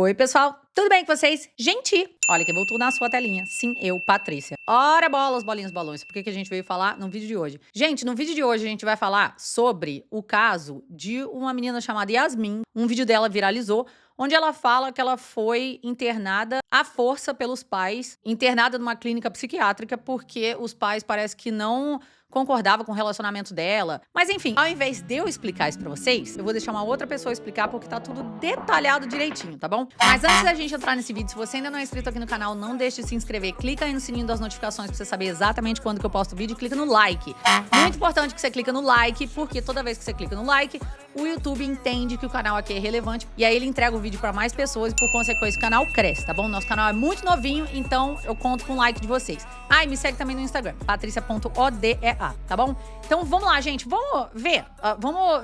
Oi, pessoal, tudo bem com vocês? Gente, olha quem voltou na sua telinha. Sim, eu, Patrícia. Ora bolas, bolinhas, balões. Por que a gente veio falar no vídeo de hoje? Gente, no vídeo de hoje a gente vai falar sobre o caso de uma menina chamada Yasmin. Um vídeo dela viralizou, onde ela fala que ela foi internada à força pelos pais, internada numa clínica psiquiátrica porque os pais parece que não concordavam com o relacionamento dela. Mas enfim, ao invés de eu explicar isso pra vocês, eu vou deixar uma outra pessoa explicar porque tá tudo detalhado direitinho, tá bom? Mas antes da gente entrar nesse vídeo, se você ainda não é inscrito aqui no canal, não deixe de se inscrever. Clica aí no sininho das notificações pra você saber exatamente quando que eu posto o vídeo e clica no like. Muito importante que você clica no like, porque toda vez que você clica no like, o YouTube entende que o canal aqui é relevante e aí ele entrega o vídeo pra mais pessoas e por consequência o canal cresce, tá bom? Nosso canal é muito novinho, então eu conto com o like de vocês. Ah, e me segue também no Instagram, patricia.odea, tá bom? Então vamos lá, gente, vamos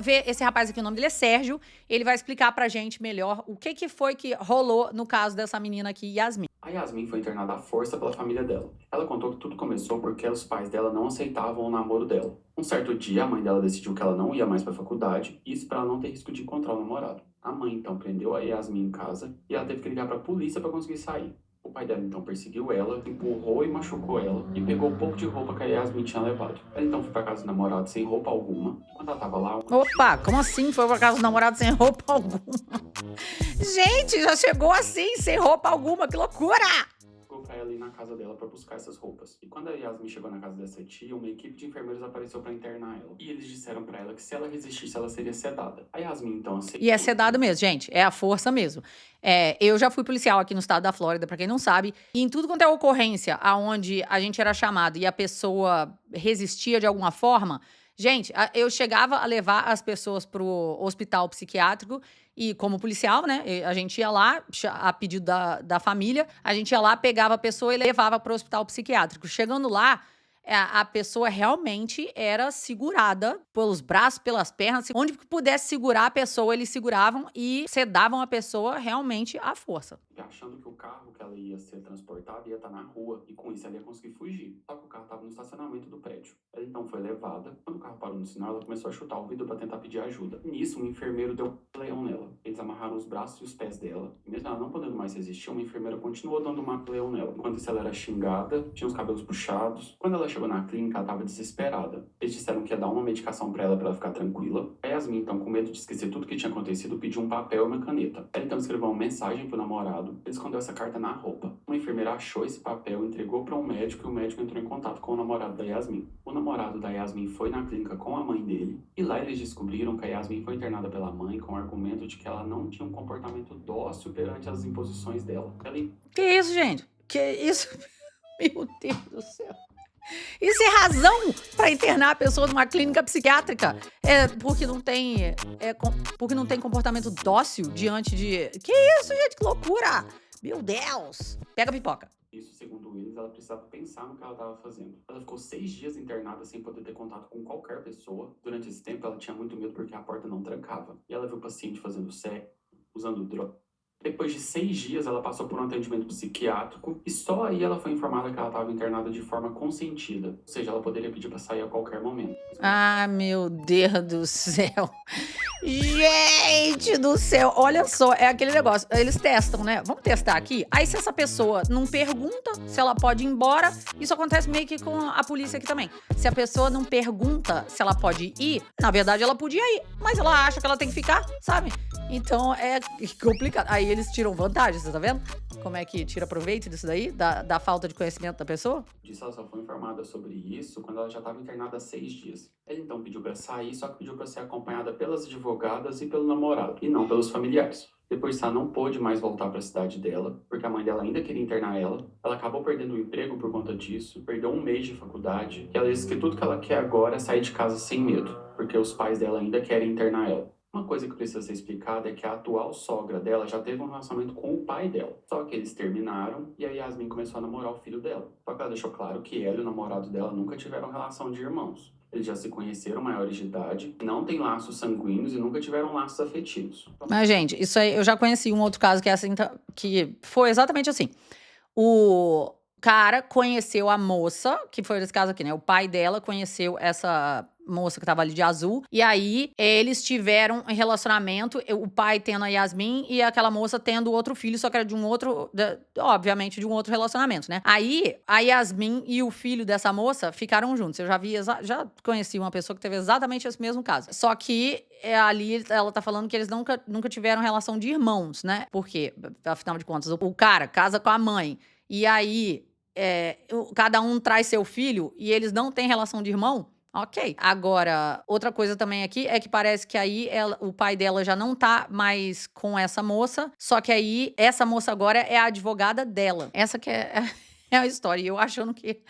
ver esse rapaz aqui, o nome dele é Sérgio, ele vai explicar pra gente melhor o que foi que rolou no caso dessa menina aqui, Yasmin. A Yasmin foi internada à força pela família dela. Ela contou que tudo começou porque os pais dela não aceitavam o namoro dela. Um certo dia, a mãe dela decidiu que ela não ia mais para a faculdade, isso para ela não ter risco de encontrar o namorado. A mãe então prendeu a Yasmin em casa e ela teve que ligar para a polícia para conseguir sair. O pai dela então perseguiu ela, empurrou e machucou ela e pegou um pouco de roupa que a Yasmin tinha levado. Ela então foi para casa do namorado sem roupa alguma. Quando ela tava lá... Opa, como assim foi pra casa do namorado sem roupa alguma? Gente, já chegou assim, sem roupa alguma, que loucura! Pra ela ir na casa dela pra buscar essas roupas. E quando a Yasmin chegou na casa dessa tia, uma equipe de enfermeiros apareceu pra internar ela. E eles disseram pra ela que se ela resistisse, ela seria sedada. A Yasmin então aceitou. E é sedado mesmo, gente, é a força mesmo. Eu já fui policial aqui no estado da Flórida, pra quem não sabe, e em tudo quanto é ocorrência aonde a gente era chamado e a pessoa resistia de alguma forma, gente, eu chegava a levar as pessoas pro hospital psiquiátrico e como policial, né, a gente ia lá, a pedido da família, a gente ia lá, pegava a pessoa e levava pro hospital psiquiátrico. Chegando lá, a pessoa realmente era segurada pelos braços, pelas pernas, onde pudesse segurar a pessoa, eles seguravam e sedavam a pessoa realmente à força. Achando que o carro que ela ia ser transportada ia estar na rua e com isso ela ia conseguir fugir. Só que o carro estava no estacionamento do prédio. Ela então foi levada. Quando o carro parou no sinal, ela começou a chutar o vidro para tentar pedir ajuda. Nisso, um enfermeiro deu um leão nela. Eles amarraram os braços e os pés dela. E mesmo ela não podendo mais resistir, uma enfermeira continuou dando um leão nela. Enquanto isso, ela era xingada, tinha os cabelos puxados. Quando ela chegou na clínica, ela estava desesperada. Eles disseram que ia dar uma medicação para ela ficar tranquila. A Yasmin, então, com medo de esquecer tudo que tinha acontecido, pediu um papel e uma caneta. Ela então escreveu uma mensagem pro namorado. Ele escondeu essa carta na roupa. Uma enfermeira achou esse papel, entregou para um médico e o médico entrou em contato com o namorado da Yasmin. O namorado da Yasmin foi na clínica com a mãe dele e lá eles descobriram que a Yasmin foi internada pela mãe com o argumento de que ela não tinha um comportamento dócil perante as imposições dela. Que isso, gente? Que isso? Meu Deus do céu. Isso é razão para internar a pessoa numa clínica psiquiátrica? Porque não tem comportamento dócil diante de... Que isso, gente? Que loucura! Meu Deus! Pega a pipoca. Isso, segundo eles, ela precisava pensar no que ela estava fazendo. Ela ficou 6 dias internada sem poder ter contato com qualquer pessoa. Durante esse tempo, ela tinha muito medo porque a porta não trancava. E ela viu o paciente fazendo sexo, usando droga. Depois de 6 dias, ela passou por um atendimento psiquiátrico e só aí ela foi informada que ela estava internada de forma consentida. Ou seja, ela poderia pedir para sair a qualquer momento. Ah, meu Deus do céu. Gente do céu, olha só, é aquele negócio, eles testam, né? Vamos testar aqui? Aí se essa pessoa não pergunta se ela pode ir embora, isso acontece meio que com a polícia aqui também. Se a pessoa não pergunta se ela pode ir, na verdade ela podia ir, mas ela acha que ela tem que ficar, sabe? Então é complicado. Aí eles tiram vantagem, você tá vendo? Como é que tira proveito disso daí? Da falta de conhecimento da pessoa? Ela só foi informada sobre isso quando ela já estava internada há 6 dias. Ela então pediu para sair, só que pediu para ser acompanhada pelas advogadas e pelo namorado, e não pelos familiares. Depois ela não pôde mais voltar para a cidade dela, porque a mãe dela ainda queria internar ela. Ela acabou perdendo o emprego por conta disso, perdeu 1 mês de faculdade. E ela disse que tudo que ela quer agora é sair de casa sem medo, porque os pais dela ainda querem internar ela. Uma coisa que precisa ser explicada é que a atual sogra dela já teve um relacionamento com o pai dela. Só que eles terminaram e a Yasmin começou a namorar o filho dela. Só que ela deixou claro que ela e o namorado dela nunca tiveram relação de irmãos. Eles já se conheceram maiores de idade, não têm laços sanguíneos e nunca tiveram laços afetivos. Mas, gente, isso aí, eu já conheci um outro caso que é assim, que foi exatamente assim. O cara conheceu a moça, que foi esse caso aqui, né? O pai dela conheceu essa moça que tava ali de azul, e aí eles tiveram um relacionamento, o pai tendo a Yasmin e aquela moça tendo outro filho, só que era de um outro, obviamente de um outro relacionamento, né? Aí a Yasmin e o filho dessa moça ficaram juntos. Eu já conheci uma pessoa que teve exatamente esse mesmo caso. Só que ali ela tá falando que eles nunca tiveram relação de irmãos, né? Porque, afinal de contas, o cara casa com a mãe e aí cada um traz seu filho e eles não têm relação de irmão. Ok. Agora, outra coisa também aqui é que parece que aí o pai dela já não tá mais com essa moça, só que aí essa moça agora é a advogada dela. Essa que é a história. E eu achando que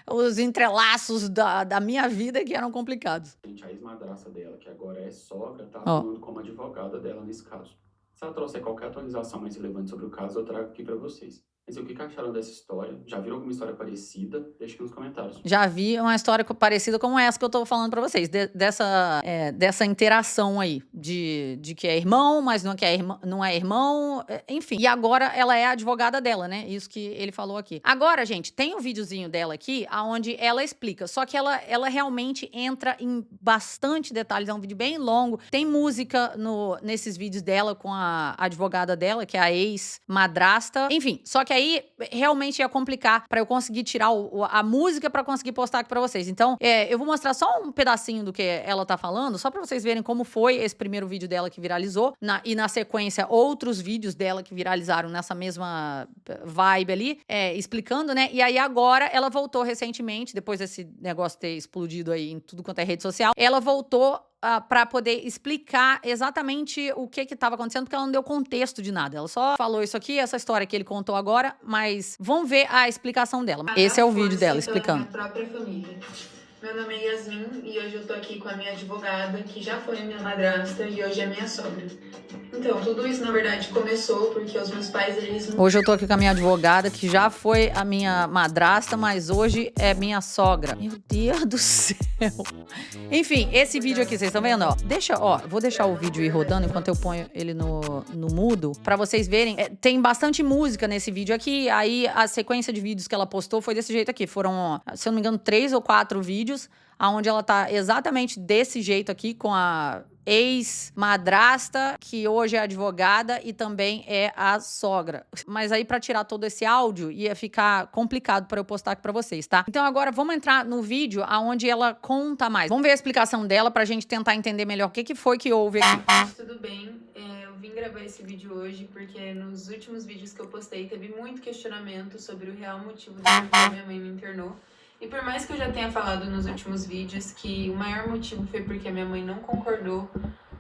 os entrelaços da minha vida que eram complicados. Gente, a ex-madrasta dela, que agora é sogra, tá Ó. atuando como advogada dela nesse caso. Se ela trouxer qualquer atualização mais relevante sobre o caso, eu trago aqui pra vocês. Mas o que acharam dessa história? Já viram alguma história parecida? Deixa aqui nos comentários. Já vi uma história parecida com essa que eu tô falando pra vocês. Dessa interação aí. De que é irmão, mas não é irmão. Enfim. E agora ela é a advogada dela, né? Isso que ele falou aqui. Agora, gente, tem um videozinho dela aqui, onde ela explica. Só que ela realmente entra em bastante detalhes. É um vídeo bem longo. Tem música nesses vídeos dela com a advogada dela, que é a ex-madrasta. Enfim, só que aí realmente ia complicar pra eu conseguir tirar a música pra conseguir postar aqui pra vocês. Então, eu vou mostrar só um pedacinho do que ela tá falando, só pra vocês verem como foi esse primeiro vídeo dela que viralizou. E na sequência, outros vídeos dela que viralizaram nessa mesma vibe ali, explicando, né? E aí agora ela voltou recentemente, depois desse negócio ter explodido aí em tudo quanto é rede social, ela voltou pra poder explicar exatamente o que estava acontecendo, porque ela não deu contexto de nada. Ela só falou isso aqui, essa história que ele contou agora, mas vamos ver a explicação dela. Esse é o vídeo dela explicando. Minha própria família. Meu nome é Yasmin e hoje eu tô aqui com a minha advogada, que já foi minha madrasta e hoje é minha sogra. Então, tudo isso, na verdade, começou porque os meus pais, eles... Hoje eu tô aqui com a minha advogada, que já foi a minha madrasta, mas hoje é minha sogra. Meu Deus do céu. Enfim, esse vídeo aqui, vocês estão vendo, ó? Vou deixar o vídeo ir rodando enquanto eu ponho ele no mudo, pra vocês verem. Tem bastante música nesse vídeo aqui, aí a sequência de vídeos que ela postou foi desse jeito aqui. Foram, se eu não me engano, 3 ou 4 vídeos, onde ela tá exatamente desse jeito aqui, com a ex-madrasta, que hoje é advogada e também é a sogra. Mas aí pra tirar todo esse áudio ia ficar complicado pra eu postar aqui pra vocês, tá? Então agora vamos entrar no vídeo onde ela conta mais. Vamos ver a explicação dela pra gente tentar entender melhor o que foi que houve aqui. Tudo bem, eu vim gravar esse vídeo hoje porque nos últimos vídeos que eu postei teve muito questionamento sobre o real motivo do porquê minha mãe me internou. E por mais que eu já tenha falado nos últimos vídeos que o maior motivo foi porque a minha mãe não concordou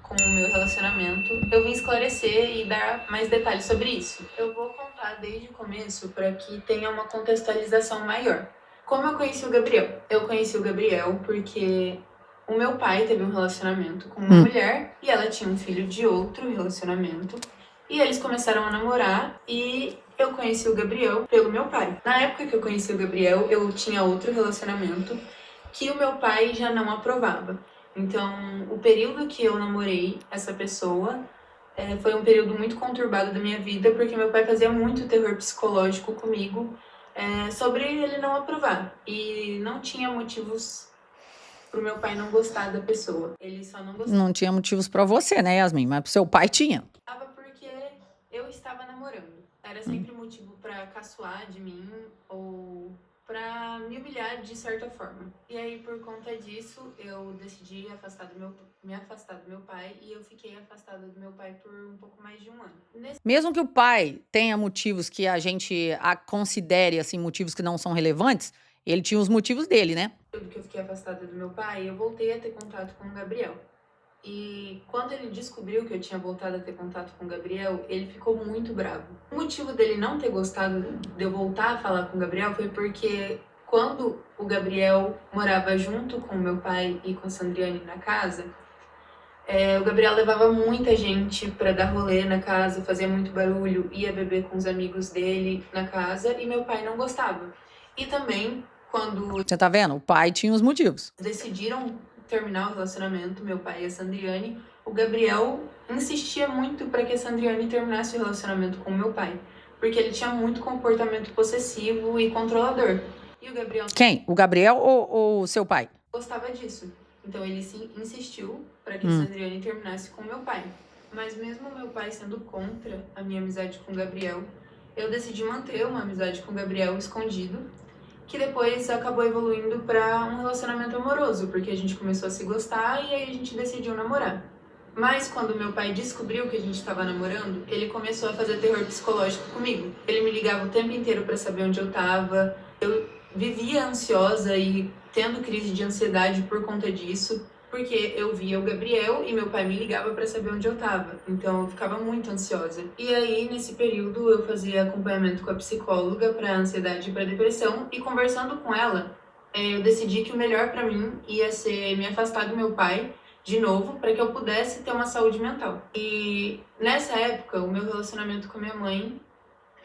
com o meu relacionamento, eu vim esclarecer e dar mais detalhes sobre isso. Eu vou contar desde o começo para que tenha uma contextualização maior. Como eu conheci o Gabriel? Eu conheci o Gabriel porque o meu pai teve um relacionamento com uma mulher e ela tinha um filho de outro relacionamento. E eles começaram a namorar e eu conheci o Gabriel pelo meu pai. Na época que eu conheci o Gabriel, eu tinha outro relacionamento que o meu pai já não aprovava. Então, o período que eu namorei essa pessoa foi um período muito conturbado da minha vida, porque meu pai fazia muito terror psicológico comigo sobre ele não aprovar. E não tinha motivos pro meu pai não gostar da pessoa. Ele só não gostava. Não tinha motivos pra você, né, Yasmin? Mas pro seu pai tinha. Porque eu estava namorando. Era sempre motivo pra caçoar de mim ou pra me humilhar de certa forma. E aí, por conta disso, eu decidi me afastar do meu pai e eu fiquei afastada do meu pai por um pouco mais de um ano. Mesmo que o pai tenha motivos que a gente considere, assim, motivos que não são relevantes, ele tinha os motivos dele, né? Tudo que eu fiquei afastada do meu pai, eu voltei a ter contato com o Gabriel. E quando ele descobriu que eu tinha voltado a ter contato com o Gabriel, ele ficou muito bravo. O motivo dele não ter gostado de eu voltar a falar com o Gabriel foi porque quando o Gabriel morava junto com o meu pai e com a Sandriane na casa, o Gabriel levava muita gente pra dar rolê na casa, fazia muito barulho, ia beber com os amigos dele na casa e meu pai não gostava. E também, quando... Você tá vendo? O pai tinha os motivos. Decidiram terminar o relacionamento, meu pai e a Sandriane, o Gabriel insistia muito para que a Sandriane terminasse o relacionamento com o meu pai. porque ele tinha muito comportamento possessivo e controlador. E o Gabriel Quem? O Gabriel ou o seu pai? gostava disso. Então ele insistiu para que Hum. Sandriane terminasse com meu pai. Mas mesmo meu pai sendo contra a minha amizade com o Gabriel, eu decidi manter uma amizade com o Gabriel escondido, que depois acabou evoluindo para um relacionamento amoroso, porque a gente começou a se gostar e aí a gente decidiu namorar. Mas quando meu pai descobriu que a gente estava namorando, ele começou a fazer terror psicológico comigo. Ele me ligava o tempo inteiro para saber onde eu estava. Eu vivia ansiosa e tendo crise de ansiedade por conta disso, porque eu via o Gabriel e meu pai me ligava para saber onde eu estava. Então eu ficava muito ansiosa. E aí, nesse período, eu fazia acompanhamento com a psicóloga para ansiedade e para depressão, e conversando com ela, eu decidi que o melhor para mim ia ser me afastar do meu pai de novo, para que eu pudesse ter uma saúde mental. E nessa época, o meu relacionamento com a minha mãe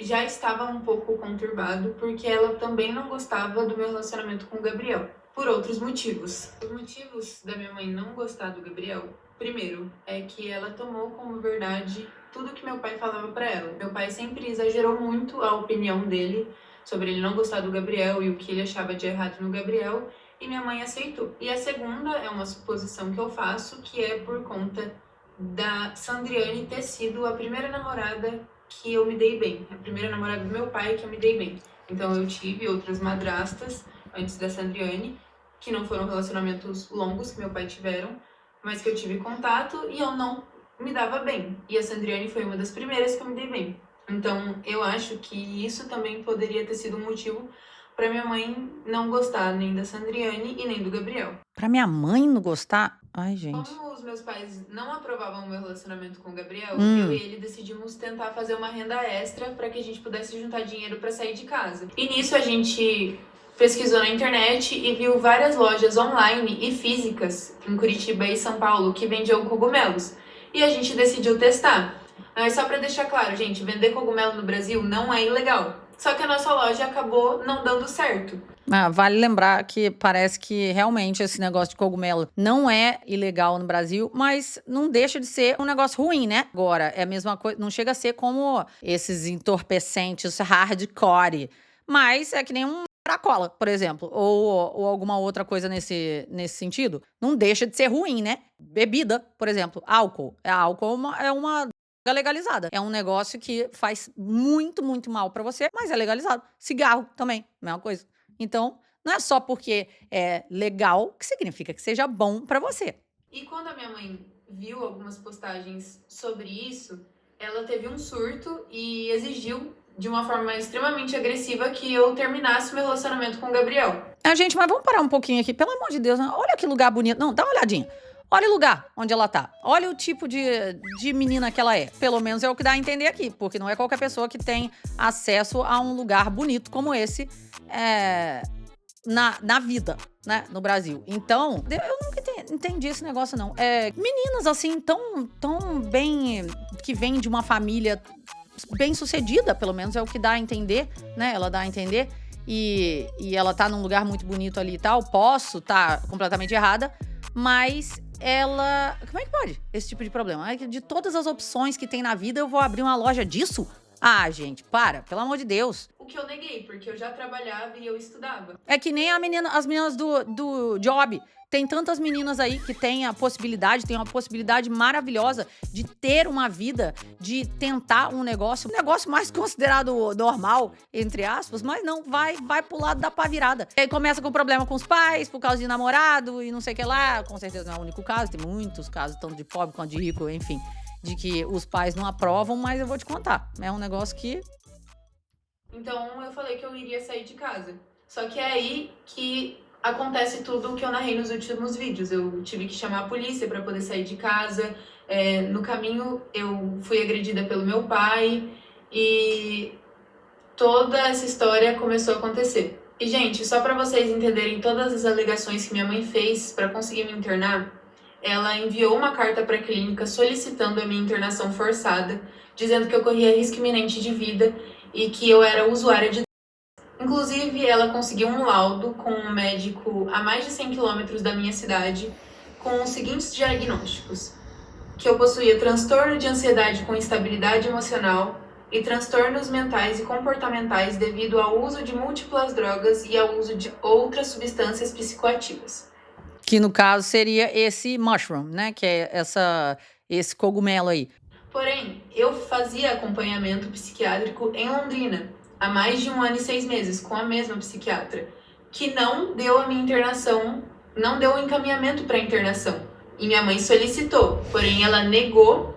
já estava um pouco conturbado, porque ela também não gostava do meu relacionamento com o Gabriel, por outros motivos. Os motivos da minha mãe não gostar do Gabriel, primeiro, é que ela tomou como verdade tudo que meu pai falava para ela. Meu pai sempre exagerou muito a opinião dele sobre ele não gostar do Gabriel e o que ele achava de errado no Gabriel, e minha mãe aceitou. E a segunda é uma suposição que eu faço, que é por conta da Sandriane ter sido a primeira namorada que eu me dei bem, a primeira namorada do meu pai que eu me dei bem. Então eu tive outras madrastas antes da Sandriane, que não foram relacionamentos longos que meu pai tiveram, mas que eu tive contato e eu não me dava bem. E a Sandriane foi uma das primeiras que eu me dei bem. Então eu acho que isso também poderia ter sido um motivo para minha mãe não gostar nem da Sandriane e nem do Gabriel. Pra minha mãe não gostar? Ai, gente. Como os meus pais não aprovavam o meu relacionamento com o Gabriel, Hum. eu e ele decidimos tentar fazer uma renda extra para que a gente pudesse juntar dinheiro para sair de casa. E nisso a gente pesquisou na internet e viu várias lojas online e físicas em Curitiba e São Paulo que vendiam cogumelos. E a gente decidiu testar. Mas só para deixar claro, gente, vender cogumelo no Brasil não é ilegal. Só que a nossa loja acabou não dando certo. Vale lembrar que parece que realmente esse negócio de cogumelo não é ilegal no Brasil, mas não deixa de ser um negócio ruim, né? Agora, é a mesma coisa, não chega a ser como esses entorpecentes hardcore, mas é que nem um Coca-Cola, por exemplo, ou alguma outra coisa nesse sentido. Não deixa de ser ruim, né? Bebida, por exemplo, álcool. Álcool é uma legalizada. É um negócio que faz muito, muito mal pra você, mas é legalizado. Cigarro também, mesma coisa. Então, não é só porque é legal que significa que seja bom pra você. E quando a minha mãe viu algumas postagens sobre isso, ela teve um surto e exigiu de uma forma extremamente agressiva que eu terminasse meu relacionamento com o Gabriel. Gente, mas vamos parar um pouquinho aqui. Pelo amor de Deus, né? Olha que lugar bonito. Não, dá uma olhadinha. Olha o lugar onde ela tá. Olha o tipo de menina que ela é. Pelo menos é o que dá a entender aqui. Porque não é qualquer pessoa que tem acesso a um lugar bonito como esse na vida, né? No Brasil. Então, eu nunca entendi esse negócio, não. Meninas, assim, tão bem... Que vêm de uma família bem sucedida, pelo menos é o que dá a entender, né? Ela dá a entender. E ela tá num lugar muito bonito ali e tal. Posso tá completamente errada, mas... ela... Como é que pode esse tipo de problema? De todas as opções que tem na vida, eu vou abrir uma loja disso? Gente, pelo amor de Deus. O que eu neguei, porque eu já trabalhava e eu estudava. É que nem as meninas do Job. Tem tantas meninas aí que têm a possibilidade, tem uma possibilidade maravilhosa de ter uma vida, de tentar um negócio mais considerado normal, entre aspas, mas não, vai pro lado da pá virada. E aí começa com problema com os pais, por causa de namorado e não sei o que lá. Com certeza não é o único caso, tem muitos casos, tanto de pobre quanto de rico, enfim, de que os pais não aprovam, mas eu vou te contar. É um negócio que... Então eu falei que eu iria sair de casa. Só que é aí que acontece tudo o que eu narrei nos últimos vídeos. Eu tive que chamar a polícia para poder sair de casa. No caminho, eu fui agredida pelo meu pai. E toda essa história começou a acontecer. E, gente, só para vocês entenderem todas as alegações que minha mãe fez para conseguir me internar, ela enviou uma carta para a clínica solicitando a minha internação forçada, dizendo que eu corria risco iminente de vida e que eu era usuária de... Inclusive, ela conseguiu um laudo com um médico a mais de 100 quilômetros da minha cidade, com os seguintes diagnósticos: que eu possuía transtorno de ansiedade com instabilidade emocional, e transtornos mentais e comportamentais devido ao uso de múltiplas drogas e ao uso de outras substâncias psicoativas. Que no caso seria esse mushroom, né? Que é esse cogumelo aí. Porém, eu fazia acompanhamento psiquiátrico em Londrina há mais de 1 ano e 6 meses com a mesma psiquiatra, que não deu a minha internação, não deu o encaminhamento para internação. E minha mãe solicitou, porém ela negou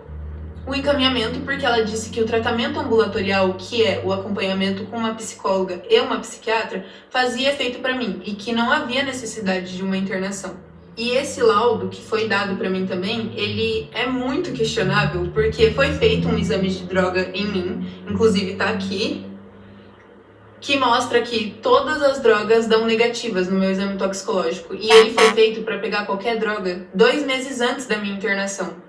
o encaminhamento porque ela disse que o tratamento ambulatorial, que é o acompanhamento com uma psicóloga e uma psiquiatra, fazia efeito para mim e que não havia necessidade de uma internação. E esse laudo que foi dado para mim também, ele é muito questionável porque foi feito um exame de droga em mim, inclusive tá aqui, que mostra que todas as drogas dão negativas no meu exame toxicológico. E ele foi feito para pegar qualquer droga 2 meses antes da minha internação.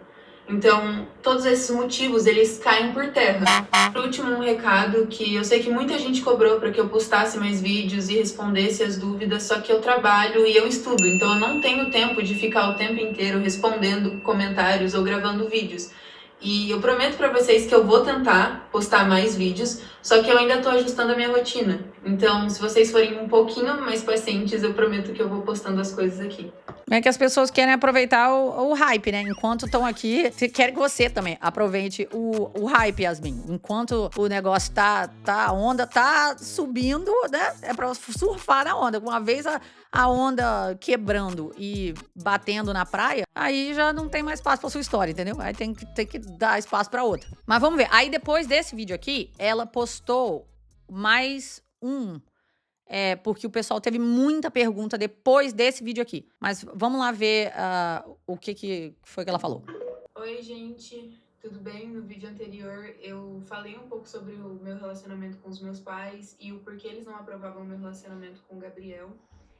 Então, todos esses motivos, eles caem por terra. Por último, um recado que eu sei que muita gente cobrou para que eu postasse mais vídeos e respondesse as dúvidas, só que eu trabalho e eu estudo, então eu não tenho tempo de ficar o tempo inteiro respondendo comentários ou gravando vídeos. E eu prometo para vocês que eu vou tentar postar mais vídeos, só que eu ainda tô ajustando a minha rotina. Então, se vocês forem um pouquinho mais pacientes, eu prometo que eu vou postando as coisas aqui. É que as pessoas querem aproveitar o hype, né? Enquanto estão aqui, querem que você também aproveite o hype, Yasmin. Enquanto o negócio a onda tá subindo, né? É pra surfar na onda. Uma vez a onda quebrando e batendo na praia, aí já não tem mais espaço pra sua história, entendeu? Aí tem que dar espaço pra outra. Mas vamos ver. Aí depois desse vídeo aqui, ela postou mais um. Porque o pessoal teve muita pergunta depois desse vídeo aqui. Mas vamos lá ver o que foi que ela falou. Oi, gente. Tudo bem? No vídeo anterior eu falei um pouco sobre o meu relacionamento com os meus pais e o porquê eles não aprovavam o meu relacionamento com o Gabriel.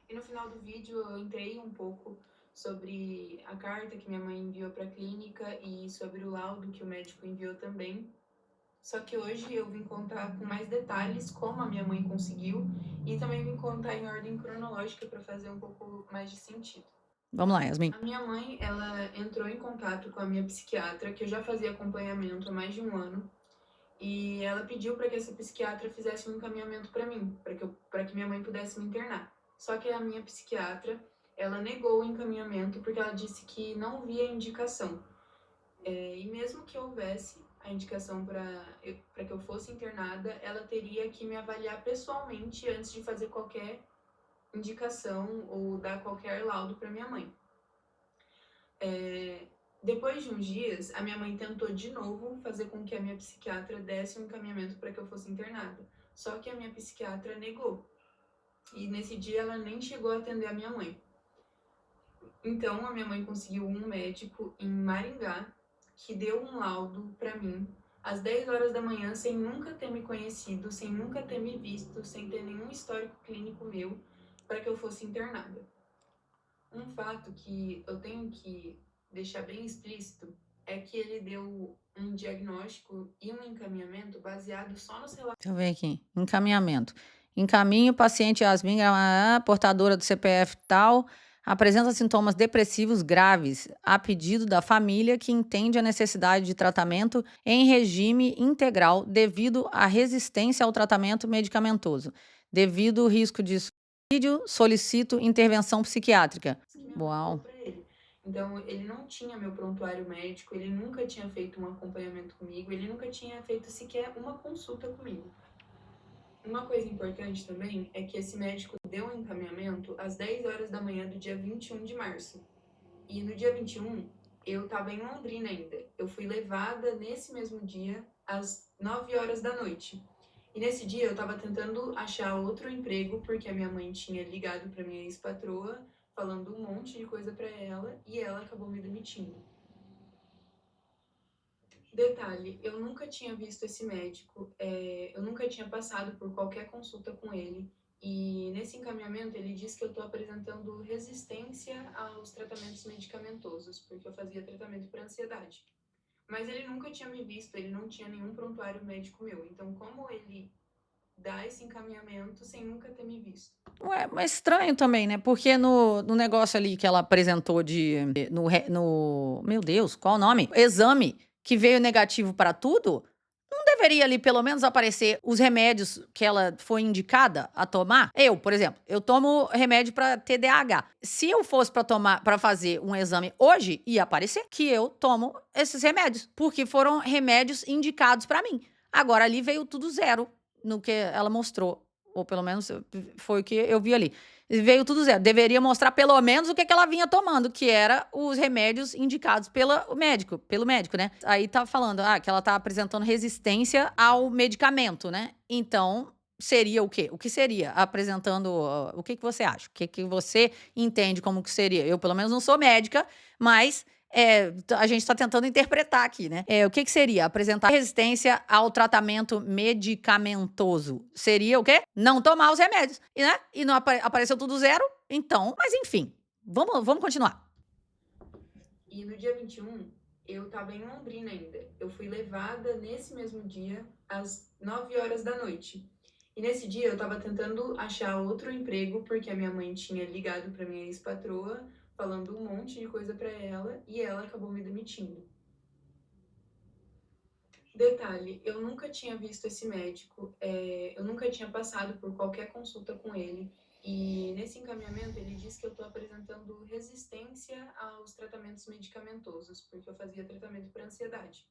E no final do vídeo eu entrei um pouco sobre a carta que minha mãe enviou para a clínica e sobre o laudo que o médico enviou também. Só que hoje eu vim contar com mais detalhes como a minha mãe conseguiu e também vim contar em ordem cronológica para fazer um pouco mais de sentido. Vamos lá, Yasmin. A minha mãe, ela entrou em contato com a minha psiquiatra, que eu já fazia acompanhamento há mais de 1 ano, e ela pediu para que essa psiquiatra fizesse um encaminhamento para mim, para que minha mãe pudesse me internar. Só que a minha psiquiatra, ela negou o encaminhamento porque ela disse que não via indicação. E mesmo que houvesse a indicação para que eu fosse internada, ela teria que me avaliar pessoalmente antes de fazer qualquer indicação ou dar qualquer laudo para minha mãe. Depois de uns dias, a minha mãe tentou de novo fazer com que a minha psiquiatra desse um encaminhamento para que eu fosse internada. Só que a minha psiquiatra negou. E nesse dia ela nem chegou a atender a minha mãe. Então a minha mãe conseguiu um médico em Maringá que deu um laudo para mim às 10 horas da manhã, sem nunca ter me conhecido, sem nunca ter me visto, sem ter nenhum histórico clínico meu, para que eu fosse internada. Um fato que eu tenho que deixar bem explícito é que ele deu um diagnóstico e um encaminhamento baseado só nos relatos. Deixa eu ver aqui. Encaminhamento. Encaminho o paciente Yasmin, portadora do CPF tal, apresenta sintomas depressivos graves, a pedido da família que entende a necessidade de tratamento em regime integral devido à resistência ao tratamento medicamentoso. Devido ao risco de suicídio, solicito intervenção psiquiátrica. Uau. Então, ele não tinha meu prontuário médico, ele nunca tinha feito um acompanhamento comigo, ele nunca tinha feito sequer uma consulta comigo. Uma coisa importante também é que esse médico deu um encaminhamento às 10 horas da manhã do dia 21 de março. E no dia 21, eu estava em Londrina ainda. Eu fui levada nesse mesmo dia às 9 horas da noite. E nesse dia eu estava tentando achar outro emprego, porque a minha mãe tinha ligado para minha ex-patroa, falando um monte de coisa para ela, e ela acabou me demitindo. Detalhe, eu nunca tinha visto esse médico, eu nunca tinha passado por qualquer consulta com ele, e nesse encaminhamento ele diz que eu estou apresentando resistência aos tratamentos medicamentosos, porque eu fazia tratamento para ansiedade. Mas ele nunca tinha me visto, ele não tinha nenhum prontuário médico meu, então como ele dá esse encaminhamento sem nunca ter me visto? Ué, mas estranho também, né? Porque no negócio ali que ela apresentou meu Deus, qual o nome? Exame que veio negativo para tudo, não deveria ali pelo menos aparecer os remédios que ela foi indicada a tomar? Eu, por exemplo, eu tomo remédio para TDAH. Se eu fosse para fazer um exame hoje, ia aparecer que eu tomo esses remédios, porque foram remédios indicados para mim. Agora ali veio tudo zero no que ela mostrou, ou pelo menos foi o que eu vi ali. Veio tudo zero. Deveria mostrar pelo menos o que ela vinha tomando, que era os remédios indicados pelo médico, né? Aí tá falando que ela tá apresentando resistência ao medicamento, né? Então, seria o quê? O que seria apresentando, o que você acha? O que você entende como que seria? Eu, pelo menos, não sou médica, mas a gente está tentando interpretar aqui, né? O que seria? Apresentar resistência ao tratamento medicamentoso. Seria o quê? Não tomar os remédios, né? E não apareceu tudo zero, então, mas enfim, vamos continuar. E no dia 21, eu tava em Londrina ainda. Eu fui levada nesse mesmo dia, às 9 horas da noite. E nesse dia eu tava tentando achar outro emprego, porque a minha mãe tinha ligado pra minha ex-patroa, falando um monte de coisa pra ela, e ela acabou me demitindo. Detalhe, eu nunca tinha visto esse médico, eu nunca tinha passado por qualquer consulta com ele. E nesse encaminhamento ele diz que eu tô apresentando resistência aos tratamentos medicamentosos, porque eu fazia tratamento para ansiedade.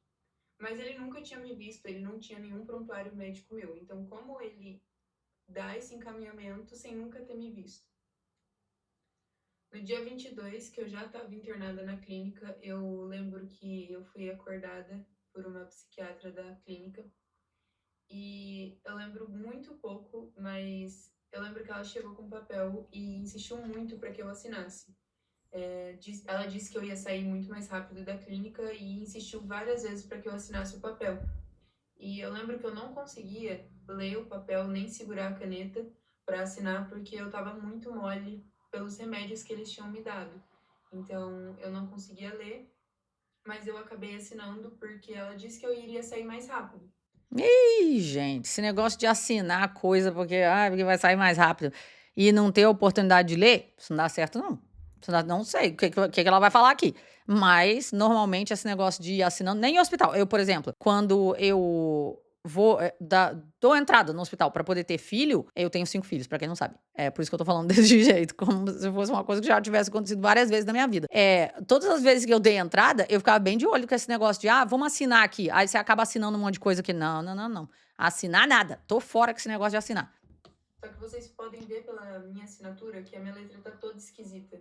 Mas ele nunca tinha me visto, ele não tinha nenhum prontuário médico meu. Então, como ele dá esse encaminhamento sem nunca ter me visto? No dia 22, que eu já estava internada na clínica, eu lembro que eu fui acordada por uma psiquiatra da clínica. E eu lembro muito pouco, mas eu lembro que ela chegou com papel e insistiu muito para que eu assinasse. Ela disse que eu ia sair muito mais rápido da clínica e insistiu várias vezes para que eu assinasse o papel. E eu lembro que eu não conseguia ler o papel nem segurar a caneta para assinar porque eu estava muito mole pelos remédios que eles tinham me dado. Então eu não conseguia ler, mas eu acabei assinando porque ela disse que eu iria sair mais rápido. Ih, gente, esse negócio de assinar coisa porque vai sair mais rápido e não ter a oportunidade de ler, isso não dá certo, não. Não sei o que ela vai falar aqui. Mas, normalmente, esse negócio de ir assinando, nem em hospital. Eu, por exemplo, quando eu vou dou entrada no hospital pra poder ter filho, eu tenho 5 filhos, pra quem não sabe. É por isso que eu tô falando desse jeito, como se fosse uma coisa que já tivesse acontecido várias vezes na minha vida. Todas as vezes que eu dei entrada, eu ficava bem de olho com esse negócio de, vamos assinar aqui. Aí você acaba assinando um monte de coisa que não. Assinar nada. Tô fora com esse negócio de assinar. Só que vocês podem ver pela minha assinatura que a minha letra tá toda esquisita.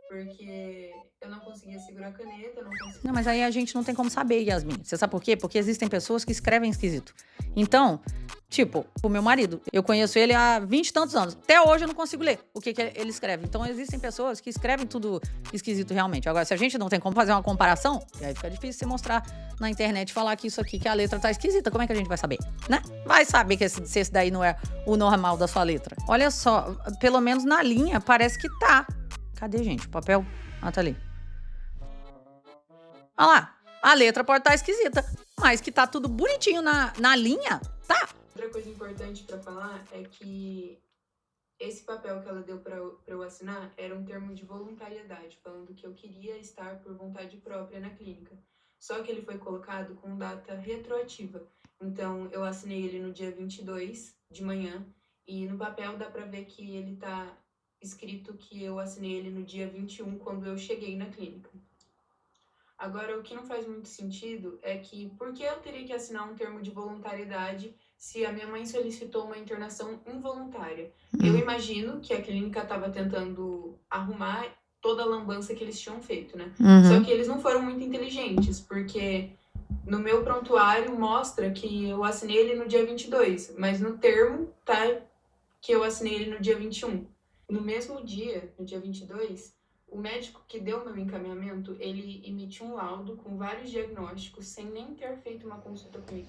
Porque eu não conseguia segurar a caneta, eu não conseguia... Não, mas aí a gente não tem como saber, Yasmin. Você sabe por quê? Porque existem pessoas que escrevem esquisito. Então, tipo, o meu marido, eu conheço ele há 20 e tantos anos. Até hoje eu não consigo ler o que ele escreve. Então, existem pessoas que escrevem tudo esquisito realmente. Agora, se a gente não tem como fazer uma comparação, aí fica difícil você mostrar na internet e falar que isso aqui, que a letra tá esquisita. Como é que a gente vai saber, né? Vai saber que se esse daí não é o normal da sua letra. Olha só, pelo menos na linha parece que tá. Cadê, gente? O papel? Tá ali. Olha lá. A letra pode estar esquisita, mas que tá tudo bonitinho na linha, tá? Outra coisa importante pra falar é que esse papel que ela deu pra eu assinar era um termo de voluntariedade, falando que eu queria estar por vontade própria na clínica. Só que ele foi colocado com data retroativa. Então, eu assinei ele no dia 22 de manhã e no papel dá pra ver que ele tá escrito que eu assinei ele no dia 21, quando eu cheguei na clínica. Agora, o que não faz muito sentido é que por que eu teria que assinar um termo de voluntariedade se a minha mãe solicitou uma internação involuntária? Eu imagino que a clínica estava tentando arrumar toda a lambança que eles tinham feito, né? Só que eles não foram muito inteligentes, porque no meu prontuário mostra que eu assinei ele no dia 22, mas no termo tá que eu assinei ele no dia 21. No mesmo dia, no dia 22, o médico que deu meu encaminhamento, ele emitiu um laudo com vários diagnósticos sem nem ter feito uma consulta comigo.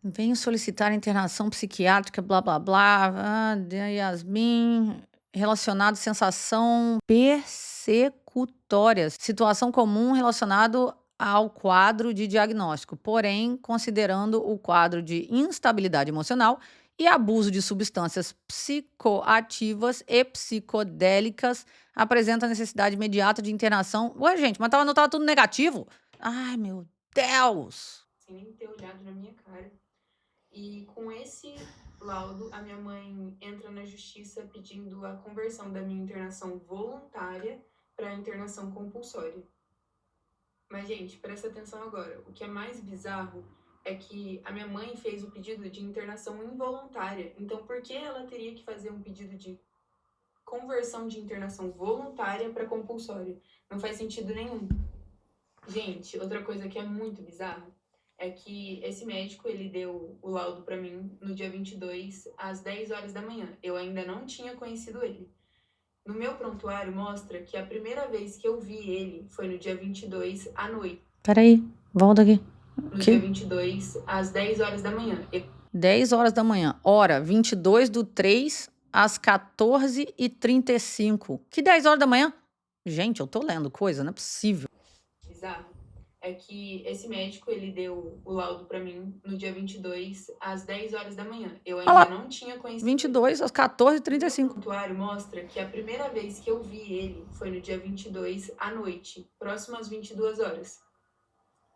Venho solicitar internação psiquiátrica, blá, blá, blá. Yasmin, relacionado sensação persecutória. Situação comum relacionado ao quadro de diagnóstico, porém, considerando o quadro de instabilidade emocional e abuso de substâncias psicoativas e psicodélicas, apresenta necessidade imediata de internação. Ué, gente, mas não tava tudo negativo? Ai, meu Deus! Sem nem ter olhado na minha cara. E com esse laudo, a minha mãe entra na justiça pedindo a conversão da minha internação voluntária para internação compulsória. Mas, gente, presta atenção agora. O que é mais bizarro é que a minha mãe fez o pedido de internação involuntária. Então, por que ela teria que fazer um pedido de conversão de internação voluntária para compulsória? Não faz sentido nenhum. Gente, outra coisa que é muito bizarra é que esse médico, ele deu o laudo para mim no dia 22, às 10 horas da manhã. Eu ainda não tinha conhecido ele. No meu prontuário mostra que a primeira vez que eu vi ele foi no dia 22 à noite. Peraí, volta aqui. No dia 22, às 10 horas da manhã. 10 horas da manhã. Hora 22/3 às 14h35. Que 10 horas da manhã? Gente, eu tô lendo coisa, não é possível. Bizarro. É que esse médico, ele deu o laudo pra mim no dia 22, às 10 horas da manhã. Eu ainda não tinha conhecido 22 às ele. 14h35. O prontuário mostra que a primeira vez que eu vi ele foi no dia 22 à noite, próximo às 22 horas.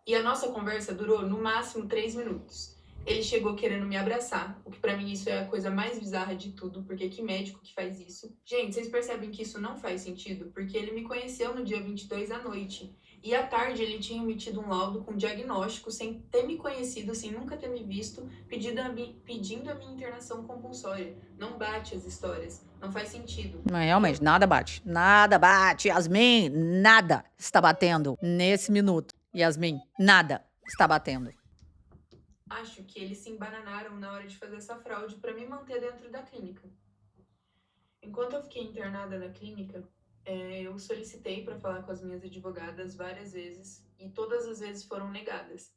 E a nossa conversa durou no máximo 3 minutos. Ele chegou querendo me abraçar, o que pra mim isso é a coisa mais bizarra de tudo, porque que médico que faz isso? Gente, vocês percebem que isso não faz sentido? Porque ele me conheceu no dia 22 à noite. E à tarde ele tinha emitido um laudo com diagnóstico, sem ter me conhecido, sem nunca ter me visto, pedindo a minha internação compulsória. Não bate as histórias, não faz sentido. Mas realmente, nada bate. Nada bate, Yasmin. Nada está batendo nesse minuto. Yasmin, nada está batendo. Acho que eles se embananaram na hora de fazer essa fraude para me manter dentro da clínica. Enquanto eu fiquei internada na clínica, eu solicitei para falar com as minhas advogadas várias vezes e todas as vezes foram negadas.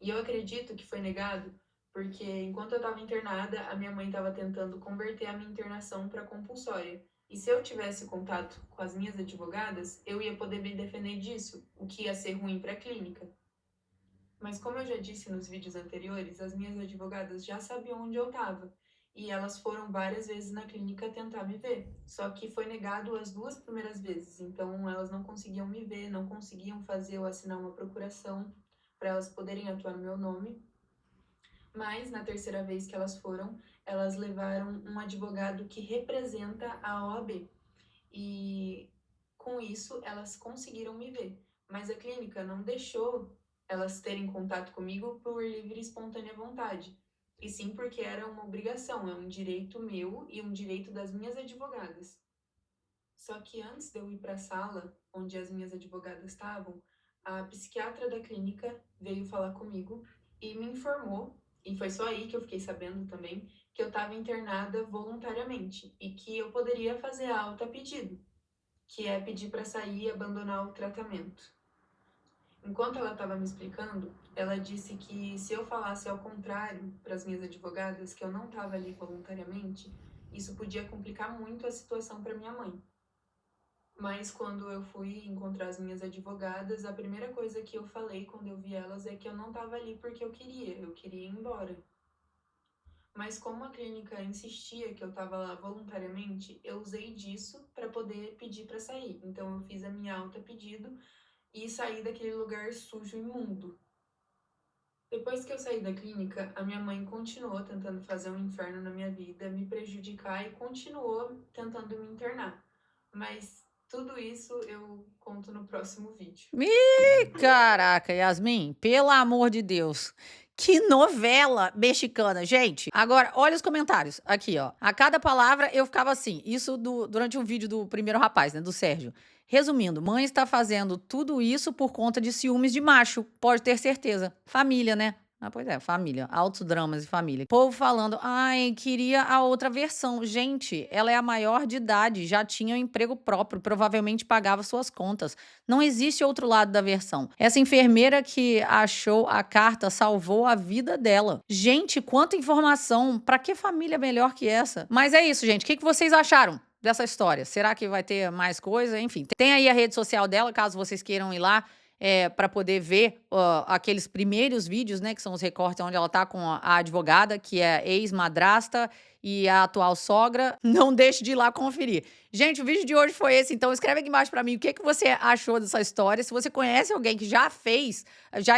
E eu acredito que foi negado porque enquanto eu estava internada, a minha mãe estava tentando converter a minha internação para compulsória. E se eu tivesse contato com as minhas advogadas, eu ia poder me defender disso, o que ia ser ruim para a clínica. Mas como eu já disse nos vídeos anteriores, as minhas advogadas já sabiam onde eu estava. E elas foram várias vezes na clínica tentar me ver. Só que foi negado as 2 primeiras vezes. Então elas não conseguiam me ver, não conseguiam fazer eu assinar uma procuração para elas poderem atuar no meu nome. Mas na terceira vez que elas foram, elas levaram um advogado que representa a OAB. E com isso elas conseguiram me ver. Mas a clínica não deixou elas terem contato comigo por livre e espontânea vontade, e sim porque era uma obrigação, é um direito meu e um direito das minhas advogadas. Só que antes de eu ir para a sala onde as minhas advogadas estavam, a psiquiatra da clínica veio falar comigo e me informou, e foi só aí que eu fiquei sabendo também, que eu estava internada voluntariamente e que eu poderia fazer a alta a pedido, que é pedir para sair e abandonar o tratamento. Enquanto ela estava me explicando, ela disse que se eu falasse ao contrário para as minhas advogadas, que eu não estava ali voluntariamente, isso podia complicar muito a situação para minha mãe. Mas quando eu fui encontrar as minhas advogadas, a primeira coisa que eu falei quando eu vi elas é que eu não estava ali porque eu queria ir embora. Mas como a clínica insistia que eu estava lá voluntariamente, eu usei disso para poder pedir para sair. Então eu fiz a minha alta pedido e saí daquele lugar sujo e imundo. Depois que eu saí da clínica, a minha mãe continuou tentando fazer um inferno na minha vida, me prejudicar e continuou tentando me internar. Mas tudo isso eu conto no próximo vídeo. Caraca, Yasmin, pelo amor de Deus. Que novela mexicana, gente. Agora, olha os comentários. Aqui, ó. A cada palavra eu ficava assim. Isso durante um vídeo do primeiro rapaz, né? Do Sérgio. Resumindo, mãe está fazendo tudo isso por conta de ciúmes de macho. Pode ter certeza. Família, né? Ah, pois é, família. Altos dramas e família. Povo falando, ai, queria a outra versão. Gente, ela é a maior de idade, já tinha um emprego próprio, provavelmente pagava suas contas. Não existe outro lado da versão. Essa enfermeira que achou a carta salvou a vida dela. Gente, quanta informação. Pra que família melhor que essa? Mas é isso, gente. O que vocês acharam dessa história? Será que vai ter mais coisa? Enfim, tem aí a rede social dela, caso vocês queiram ir lá para poder ver aqueles primeiros vídeos, né, que são os recortes onde ela tá com a advogada, que é ex-madrasta e a atual sogra. Não deixe de ir lá conferir. Gente, o vídeo de hoje foi esse, então escreve aqui embaixo pra mim o que você achou dessa história. Se você conhece alguém que já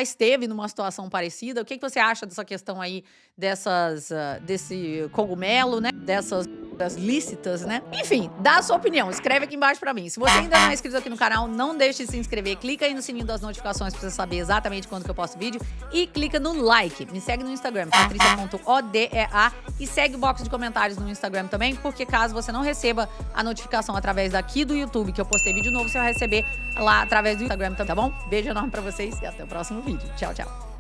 esteve numa situação parecida, o que você acha dessa questão aí desse cogumelo, né, das lícitas, né? Enfim, dá a sua opinião, escreve aqui embaixo pra mim. Se você ainda não é inscrito aqui no canal, não deixe de se inscrever, clica aí no sininho das notificações pra você saber exatamente quando que eu posto vídeo e clica no like. Me segue no Instagram, patricia.odea, e segue o box de comentários no Instagram também, porque caso você não receba a notificação através daqui do YouTube que eu postei vídeo novo, você vai receber lá através do Instagram também, tá bom? Beijo enorme pra vocês e até o próximo vídeo. Tchau, tchau.